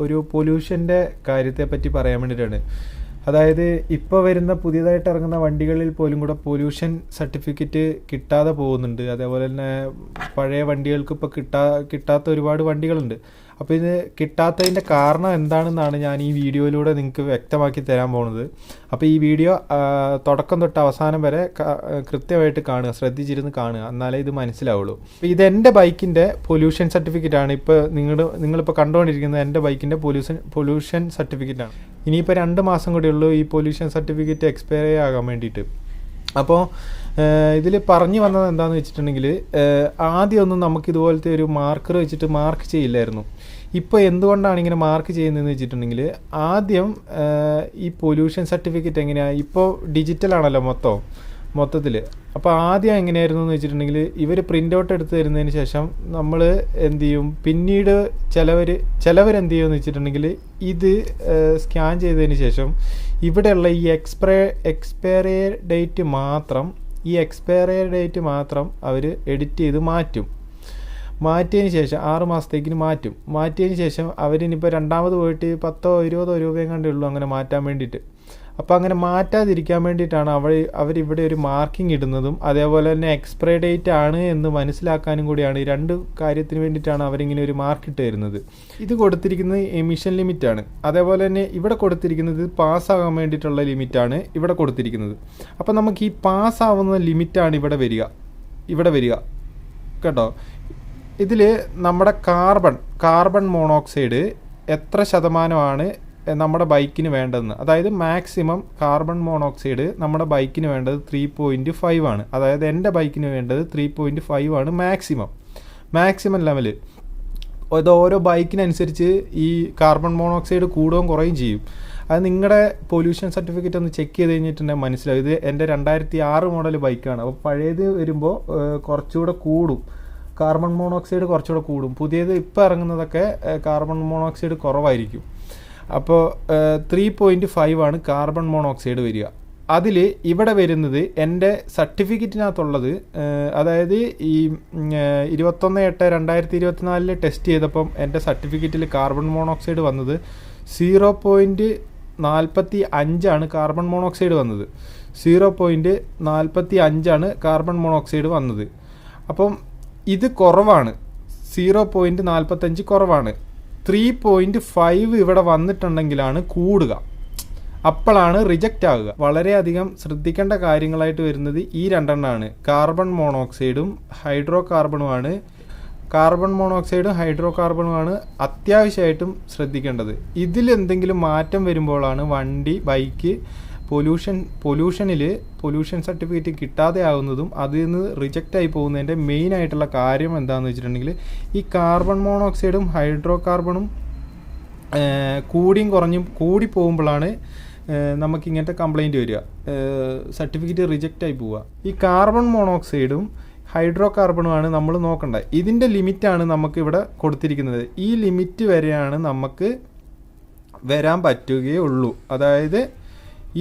ഒരു പൊല്യൂഷൻ്റെ കാര്യത്തെ പറ്റി പറയാൻ വേണ്ടിയിട്ടാണ്. അതായത് ഇപ്പോൾ വരുന്ന പുതിയതായിട്ട് ഇറങ്ങുന്ന വണ്ടികളിൽ പോലും കൂടെ പൊല്യൂഷൻ സർട്ടിഫിക്കറ്റ് കിട്ടാതെ പോകുന്നുണ്ട്. അതേപോലെ തന്നെ പഴയ വണ്ടികൾക്ക് ഇപ്പോൾ കിട്ടാത്ത ഒരുപാട് വണ്ടികളുണ്ട്. അപ്പോൾ ഇത് കിട്ടാത്തതിൻ്റെ കാരണം എന്താണെന്നാണ് ഞാൻ ഈ വീഡിയോയിലൂടെ നിങ്ങൾക്ക് വ്യക്തമാക്കി തരാൻ പോകുന്നത്. അപ്പോൾ ഈ വീഡിയോ തുടക്കം തൊട്ട് അവസാനം വരെ കൃത്യമായിട്ട് കാണുക, ശ്രദ്ധിച്ചിരുന്ന് കാണുക, എന്നാലേ ഇത് മനസ്സിലാവുള്ളൂ. അപ്പോൾ ഇതെൻ്റെ ബൈക്കിൻ്റെ പൊല്യൂഷൻ സർട്ടിഫിക്കറ്റാണ്. ഇപ്പോൾ നിങ്ങളിപ്പോൾ കണ്ടുകൊണ്ടിരിക്കുന്നത് എൻ്റെ ബൈക്കിൻ്റെ പൊല്യൂഷൻ സർട്ടിഫിക്കറ്റാണ്. ഇനിയിപ്പോൾ 2 മാസം കൂടി ഉള്ളൂ ഈ പൊല്യൂഷൻ സർട്ടിഫിക്കറ്റ് എക്സ്പയർ ആകാൻ വേണ്ടിയിട്ട്. അപ്പോൾ ഇതിൽ പറഞ്ഞു വന്നത് എന്താണെന്ന് വെച്ചിട്ടുണ്ടെങ്കിൽ, ആദ്യമൊന്നും നമുക്കിതുപോലത്തെ ഒരു മാർക്കർ വെച്ചിട്ട് മാർക്ക് ചെയ്യില്ലായിരുന്നു. ഇപ്പോൾ എന്തുകൊണ്ടാണ് ഇങ്ങനെ മാർക്ക് ചെയ്യുന്നതെന്ന് വെച്ചിട്ടുണ്ടെങ്കിൽ, ആദ്യം ഈ പൊല്യൂഷൻ സർട്ടിഫിക്കറ്റ് എങ്ങനെയാണ്, ഇപ്പോൾ ഡിജിറ്റലാണല്ലോ മൊത്തത്തിൽ. അപ്പോൾ ആദ്യം എങ്ങനെയായിരുന്നു എന്ന് വെച്ചിട്ടുണ്ടെങ്കിൽ, ഇവർ പ്രിൻ്റ് ഔട്ട് എടുത്ത് തരുന്നതിന് ശേഷം നമ്മൾ എന്ത് ചെയ്യും, പിന്നീട് ചിലവരെന്ത് ചെയ്യുമെന്ന് വെച്ചിട്ടുണ്ടെങ്കിൽ, ഇത് സ്കാൻ ചെയ്തതിന് ശേഷം ഇവിടെയുള്ള ഈ എക്സ്പയറി ഡേറ്റ് മാത്രം അവർ എഡിറ്റ് ചെയ്ത് മാറ്റിയതിന് ശേഷം 6 മാസത്തേക്കിന് മാറ്റിയതിന് ശേഷം അവരിനിപ്പോൾ രണ്ടാമത് പോയിട്ട് 10-20 രൂപയും കണ്ടേ ഉള്ളൂ അങ്ങനെ മാറ്റാൻ വേണ്ടിയിട്ട്. അപ്പോൾ അങ്ങനെ മാറ്റാതിരിക്കാൻ വേണ്ടിയിട്ടാണ് അവരിവിടെ ഒരു മാർക്കിംഗ് ഇടുന്നതും അതേപോലെ തന്നെ എക്സ്പയറി ഡേറ്റ് ആണ് എന്ന് മനസ്സിലാക്കാനും കൂടിയാണ്. ഈ 2 കാര്യത്തിന് വേണ്ടിയിട്ടാണ് അവരിങ്ങനെ ഒരു മാർക്ക് ഇട്ട് തരുന്നത്. ഇത് കൊടുത്തിരിക്കുന്നത് എമിഷൻ ലിമിറ്റാണ്. അതേപോലെ തന്നെ ഇവിടെ കൊടുത്തിരിക്കുന്നത് പാസ്സാകാൻ വേണ്ടിയിട്ടുള്ള ലിമിറ്റാണ് ഇവിടെ കൊടുത്തിരിക്കുന്നത്. അപ്പോൾ നമുക്ക് ഈ പാസ്സാവുന്ന ലിമിറ്റാണ് ഇവിടെ വരിക കേട്ടോ. ഇതിൽ നമ്മുടെ കാർബൺ മോണോക്സൈഡ് എത്ര ശതമാനമാണ് നമ്മുടെ ബൈക്കിന് വേണ്ടതെന്ന്, അതായത് മാക്സിമം കാർബൺ മോണോക്സൈഡ് നമ്മുടെ ബൈക്കിന് വേണ്ടത് 3.5 ആണ്. അതായത് എൻ്റെ ബൈക്കിന് വേണ്ടത് 3.5 ആണ് മാക്സിമം ലെവൽ. അത് ഓരോ ബൈക്കിനനുസരിച്ച് ഈ കാർബൺ മോണോക്സൈഡ് കൂടുകയും കുറയും ചെയ്യും. അത് നിങ്ങളുടെ പൊല്യൂഷൻ സർട്ടിഫിക്കറ്റ് ഒന്ന് ചെക്ക് ചെയ്ത് കഴിഞ്ഞിട്ടുണ്ടെങ്കിൽ മനസ്സിലാവും. ഇത് എൻ്റെ 2006 മോഡൽ ബൈക്കാണ്. അപ്പോൾ പഴയത് വരുമ്പോൾ കുറച്ചുകൂടെ കൂടും, കാർബൺ മോണോക്സൈഡ് കുറച്ചുകൂടെ കൂടും. പുതിയത് ഇപ്പോൾ ഇറങ്ങുന്നതൊക്കെ കാർബൺ മോണോക്സൈഡ് കുറവായിരിക്കും. അപ്പോൾ 3.5 ആണ് കാർബൺ മോണോക്സൈഡ് വരിക. അതിൽ ഇവിടെ വരുന്നത് എൻ്റെ സർട്ടിഫിക്കറ്റിനകത്തുള്ളത്, അതായത് ഈ 21/8/2024 ടെസ്റ്റ് ചെയ്തപ്പം എൻ്റെ സർട്ടിഫിക്കറ്റിൽ കാർബൺ മോണോക്സൈഡ് വന്നത് 0.45 ആണ് കാർബൺ മോണോക്സൈഡ് വന്നത്. 0.45 ആണ് കാർബൺ മോണോക്സൈഡ് വന്നത്. അപ്പം ഇത് കുറവാണ്, 0.45 കുറവാണ്. 3.5 ഇവിടെ വന്നിട്ടുണ്ടെങ്കിലാണ് കൂടുക, അപ്പോഴാണ് റിജക്റ്റ് ആകുക. വളരെയധികം ശ്രദ്ധിക്കേണ്ട കാര്യങ്ങളായിട്ട് വരുന്നത് ഈ 2 എണ്ണമാണ്, കാർബൺ മോണോക്സൈഡും ഹൈഡ്രോ കാർബണുമാണ്. കാർബൺ മോണോക്സൈഡും ഹൈഡ്രോ കാർബണുമാണ് അത്യാവശ്യമായിട്ടും ശ്രദ്ധിക്കേണ്ടത്. ഇതിലെന്തെങ്കിലും മാറ്റം വരുമ്പോഴാണ് ബൈക്ക് പൊല്യൂഷൻ സർട്ടിഫിക്കറ്റ് കിട്ടാതെ ആകുന്നതും അതിൽ നിന്ന് റിജക്റ്റ് ആയി പോകുന്നതിൻ്റെ മെയിൻ ആയിട്ടുള്ള കാര്യം എന്താണെന്ന് വെച്ചിട്ടുണ്ടെങ്കിൽ, ഈ കാർബൺ മോണോക്സൈഡും ഹൈഡ്രോ കാർബണും കൂടി പോകുമ്പോഴാണ് നമുക്കിങ്ങനത്തെ കംപ്ലൈൻറ്റ് വരിക, സർട്ടിഫിക്കറ്റ് റിജക്റ്റ് ആയി പോവുക. ഈ കാർബൺ മോണോക്സൈഡും ഹൈഡ്രോ കാർബണുമാണ് നമ്മൾ നോക്കേണ്ടത്. ഇതിൻ്റെ ലിമിറ്റാണ് നമുക്ക് ഇവിടെ കൊടുത്തിരിക്കുന്നത്. ഈ ലിമിറ്റ് വരെയാണ് നമുക്ക് വരാൻ പറ്റുകയുള്ളൂ. അതായത്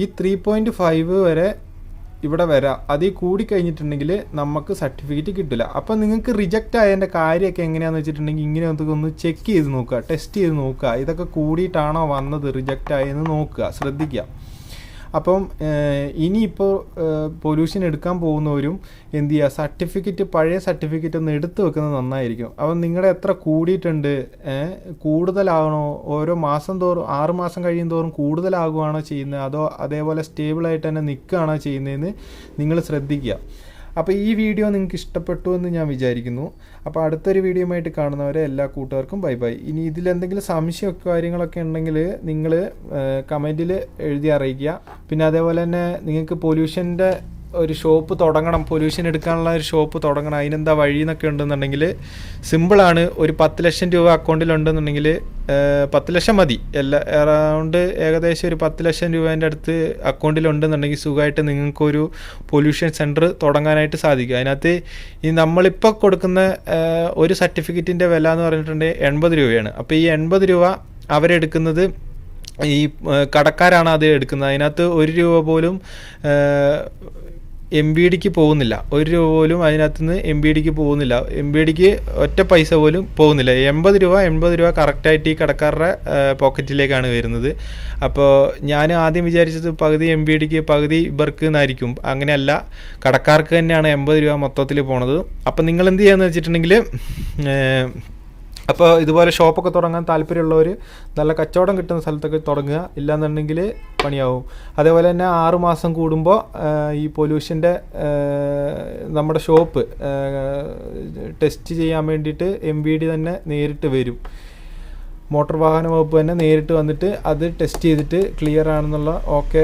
ഈ 3.5 വരെ ഇവിടെ വരാം. അതിൽ കൂടിക്കഴിഞ്ഞിട്ടുണ്ടെങ്കിൽ നമുക്ക് സർട്ടിഫിക്കറ്റ് കിട്ടില്ല. അപ്പോൾ നിങ്ങൾക്ക് റിജക്റ്റ് ആയതിൻ്റെ കാര്യമൊക്കെ എങ്ങനെയാണെന്ന് വെച്ചിട്ടുണ്ടെങ്കിൽ, ഇങ്ങനെ ഒന്ന് ചെക്ക് ചെയ്ത് നോക്കുക, ടെസ്റ്റ് ചെയ്ത് നോക്കുക, ഇതൊക്കെ കൂടിയിട്ടാണോ വന്നത് റിജക്റ്റ് ആയെന്ന് നോക്കുക, ശ്രദ്ധിക്കുക. അപ്പം ഇനിയിപ്പോൾ പൊല്യൂഷൻ എടുക്കാൻ പോകുന്നവരും എന്ത് ചെയ്യുക, പഴയ സർട്ടിഫിക്കറ്റ് ഒന്ന് എടുത്തു വെക്കുന്നത് നന്നായിരിക്കും. അപ്പം നിങ്ങളുടെ എത്ര കൂടിയിട്ടുണ്ട്, കൂടുതലാകണോ, ഓരോ മാസം തോറും 6 മാസം കഴിയും തോറും കൂടുതലാകുകയാണോ ചെയ്യുന്നത്, അതോ അതേപോലെ സ്റ്റേബിളായിട്ട് തന്നെ നിൽക്കുകയാണോ ചെയ്യുന്നതെന്ന് നിങ്ങൾ ശ്രദ്ധിക്കുക. അപ്പോൾ ഈ വീഡിയോ നിങ്ങൾക്ക് ഇഷ്ടപ്പെട്ടു എന്ന് ഞാൻ വിചാരിക്കുന്നു. അപ്പോൾ അടുത്തൊരു വീഡിയോയുമായിട്ട് കാണുന്നവരെ എല്ലാ കൂട്ടുകാർക്കും ബൈ. ഇനി ഇതിലെന്തെങ്കിലും സംശയമൊക്കെ കാര്യങ്ങളൊക്കെ ഉണ്ടെങ്കിൽ നിങ്ങൾ കമൻറ്റിൽ എഴുതി അറിയിക്കുക. പിന്നെ അതേപോലെ തന്നെ നിങ്ങൾക്ക് പൊല്യൂഷൻ്റെ ഒരു ഷോപ്പ് തുടങ്ങണം, പൊല്യൂഷൻ എടുക്കാനുള്ള ഒരു ഷോപ്പ് തുടങ്ങണം, അതിനെന്താ വഴി എന്നൊക്കെ ഉണ്ടെന്നുണ്ടെങ്കിൽ സിമ്പിളാണ്. ഒരു 10 ലക്ഷം രൂപ അക്കൗണ്ടിലുണ്ടെന്നുണ്ടെങ്കിൽ 10 ലക്ഷം മതി. അറൗണ്ട് ഏകദേശം ഒരു 10 ലക്ഷം രൂപേൻ്റെ അടുത്ത് അക്കൗണ്ടിലുണ്ടെന്നുണ്ടെങ്കിൽ സുഖമായിട്ട് നിങ്ങൾക്കൊരു പൊല്യൂഷൻ സെൻറ്റർ തുടങ്ങാനായിട്ട് സാധിക്കും. അതിനകത്ത് ഈ നമ്മളിപ്പോൾ കൊടുക്കുന്ന ഒരു സർട്ടിഫിക്കറ്റിൻ്റെ വില എന്ന് പറഞ്ഞിട്ടുണ്ടെങ്കിൽ 80 രൂപയാണ്. അപ്പോൾ ഈ 80 രൂപ അവരെടുക്കുന്നത് ഈ കടക്കാരാണ് അത് എടുക്കുന്നത്. അതിനകത്ത് 1 രൂപ പോലും എം ബി ഡിക്ക് പോകുന്നില്ല, 1 രൂപ പോലും അതിനകത്ത് നിന്ന് എം ബി ഡിക്ക് പോകുന്നില്ല. എം ബി ഡിക്ക് ഒറ്റ പൈസ പോലും പോകുന്നില്ല. 80 രൂപ കറക്റ്റായിട്ട് ഈ കടക്കാരുടെ പോക്കറ്റിലേക്കാണ് വരുന്നത്. അപ്പോൾ ഞാൻ ആദ്യം വിചാരിച്ചത് പകുതി എം ബി ഡിക്ക് പകുതി ഇവർക്ക് എന്നായിരിക്കും. അങ്ങനെയല്ല, കടക്കാർക്ക് തന്നെയാണ് 80 രൂപ മൊത്തത്തിൽ പോണത്. അപ്പം നിങ്ങൾ എന്ത് ചെയ്യാന്ന് വെച്ചിട്ടുണ്ടെങ്കിൽ, അപ്പോൾ ഇതുപോലെ ഷോപ്പൊക്കെ തുടങ്ങാൻ താല്പര്യമുള്ളവർ നല്ല കച്ചവടം കിട്ടുന്ന സ്ഥലത്തൊക്കെ തുടങ്ങുക, ഇല്ലാന്നുണ്ടെങ്കിൽ പണിയാവും. അതേപോലെ തന്നെ 6 മാസം കൂടുമ്പോൾ ഈ പൊല്യൂഷൻ്റെ നമ്മുടെ ഷോപ്പ് ടെസ്റ്റ് ചെയ്യാൻ വേണ്ടിയിട്ട് എം വി ഡി തന്നെ നേരിട്ട് വരും. മോട്ടോർ വാഹന വകുപ്പ് തന്നെ നേരിട്ട് വന്നിട്ട് അത് ടെസ്റ്റ് ചെയ്തിട്ട് ക്ലിയർ ആണെന്നുള്ള ഓക്കെ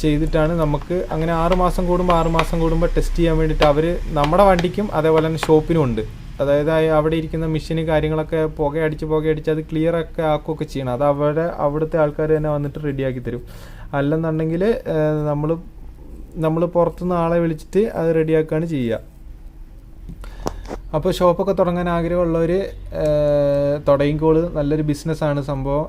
ചെയ്തിട്ടാണ് നമുക്ക് അങ്ങനെ 6 മാസം കൂടുമ്പോൾ ടെസ്റ്റ് ചെയ്യാൻ വേണ്ടിയിട്ട് അവർ നമ്മുടെ വണ്ടിക്കും അതേപോലെ തന്നെ ഷോപ്പിനും ഉണ്ട്. അതായത് അവിടെ ഇരിക്കുന്ന മെഷീന് കാര്യങ്ങളൊക്കെ പുകയടിച്ച് അത് ക്ലിയറൊക്കെ ആക്കുകയൊക്കെ ചെയ്യണം. അത് അവിടുത്തെ ആൾക്കാർ തന്നെ വന്നിട്ട് റെഡിയാക്കി തരും. അല്ലെന്നുണ്ടെങ്കിൽ നമ്മൾ പുറത്തുനിന്ന് ആളെ വിളിച്ചിട്ട് അത് റെഡിയാക്കുകയാണ് ചെയ്യുക. അപ്പോൾ ഷോപ്പൊക്കെ തുടങ്ങാൻ ആഗ്രഹമുള്ളവർ തുടങ്ങിക്കോളൂ. നല്ലൊരു ബിസിനസ്സാണ് സംഭവം.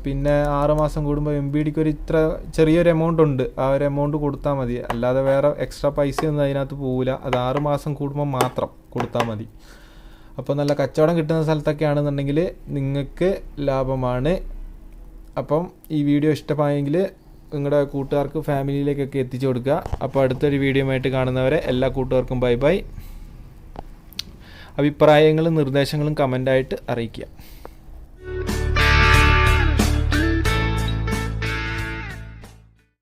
പിന്നെ 6 മാസം കൂടുമ്പോൾ എം ബി ഡിക്ക് ഇത്ര ചെറിയൊരു എമൗണ്ട് ഉണ്ട്, ആ ഒരു എമൗണ്ട് കൊടുത്താൽ മതി. അല്ലാതെ വേറെ എക്സ്ട്രാ പൈസയൊന്നും അതിനകത്ത് പോവില്ല. അത് 6 മാസം കൂടുമ്പോൾ മാത്രം കൊടുത്താൽ മതി. അപ്പോൾ നല്ല കച്ചവടം കിട്ടുന്ന സ്ഥലത്തൊക്കെ ആണെന്നുണ്ടെങ്കിൽ നിങ്ങൾക്ക് ലാഭമാണ്. അപ്പം ഈ വീഡിയോ ഇഷ്ടമായെങ്കിൽ നിങ്ങളുടെ കൂട്ടുകാർക്ക് ഫാമിലിയിലേക്കൊക്കെ എത്തിച്ചു കൊടുക്കുക. അപ്പോൾ അടുത്തൊരു വീഡിയോ ആയിട്ട് കാണുന്നവരെ എല്ലാ കൂട്ടുകാർക്കും ബൈ ബൈ. അഭിപ്രായങ്ങളും നിർദ്ദേശങ്ങളും കമൻ്റായിട്ട് അറിയിക്കുക.